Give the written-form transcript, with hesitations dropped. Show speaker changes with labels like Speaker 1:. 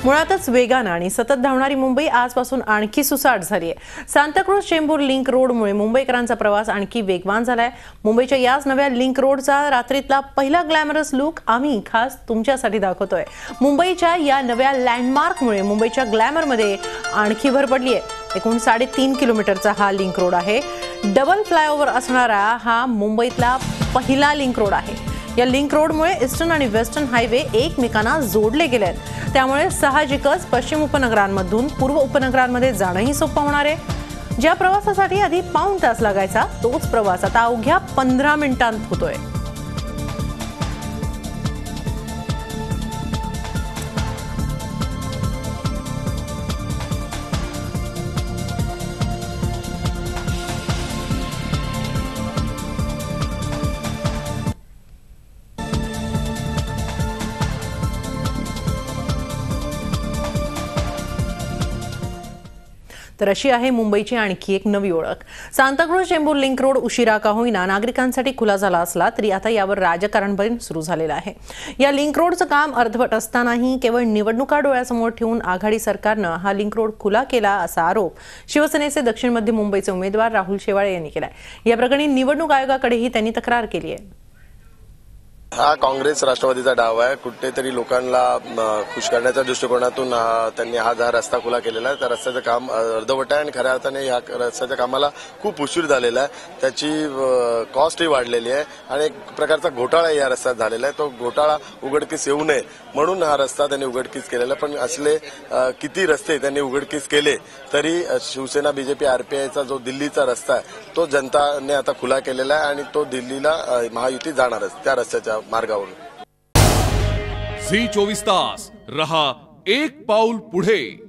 Speaker 1: मुळातच वेगानं आणि सतत धावणारी मुंबई आजपासून आणखी सुसाट झाली आहे। सांताक्रूझ चेंबूर लिंक रोडमुळे मुंबईकरांचा प्रवास आणखी वेगवान झालाय। मुंबईच्या याच नव्या लिंक रोडचा रात्रीतला पहिला ग्लॅमरस लुक आम्ही खास तुमच्यासाठी दाखवतोय। मुंबईच्या या नव्या लँडमार्कमुळे मुंबईच्या ग्लॅमरमध्ये आणखी भर पडली आहे। एकूण 3.5 किलोमीटरचा हा लिंक रोड आहे। डबल फ्लायओव्हर असणारा हा मुंबईतला पहिला लिंक रोड आहे। या लिंक रोडमुळे ईस्टर्न आणि वेस्टर्न हायवे एकमेकांना जोडले गेले आहेत। त्यामुळे साहजिकच पश्चिम उपनगरांमधून पूर्व उपनगरांमध्ये जाणंही सोपं होणार आहे। ज्या प्रवासासाठी आधी पाऊण तास लागायचा तोच प्रवास आता अवघ्या 15 मिनिटांत होतोय। तर अशी आहे मुंबईची आणखी एक नवी ओळख। सांताक्रूझ चेंबूर लिंक रोड उशिरा का होईना नागरिकांसाठी खुला झाला असला तरी आता यावर राजकारण पण सुरू झालेलं आहे। या लिंक रोडचं काम अर्धवट असतानाही केवळ निवडणुका डोळ्यासमोर ठेवून आघाडी सरकारनं हा लिंक रोड खुला केला असा आरोप शिवसेनेचे दक्षिण मध्य मुंबईचे उमेदवार राहुल शेवाळे यांनी केलाय। या प्रकरणी निवडणूक आयोगाकडेही त्यांनी तक्रार केली आहे।
Speaker 2: हा काँग्रेस राष्ट्रवादीचा डाव आहे। कुठेतरी लोकांना खुश करण्याच्या दृष्टिकोनातून त्यांनी हा रस्ता खुला केलेला आहे। त्या रस्त्याचं काम अर्धवट आहे आणि खऱ्या अर्थाने या रस्त्याच्या कामाला खूप उशीर झालेला आहे। त्याची कॉस्टही वाढलेली आहे आणि एक प्रकारचा घोटाळा या रस्त्यात झालेला आहे। तो घोटाळा उघडकीस येऊ नये म्हणून हा रस्ता त्यांनी उघडकीस केलेला। पण असले किती रस्ते त्यांनी उघडकीस केले तरी शिवसेना बीजेपी आरपीआयचा जो दिल्लीचा रस्ता आहे तो जनताने आता खुला केलेला आहे आणि तो दिल्लीला महायुती जाणारच त्या रस्त्याच्या मार्गावरून।
Speaker 3: झी 24 तास रहा एक पाऊल पुढे।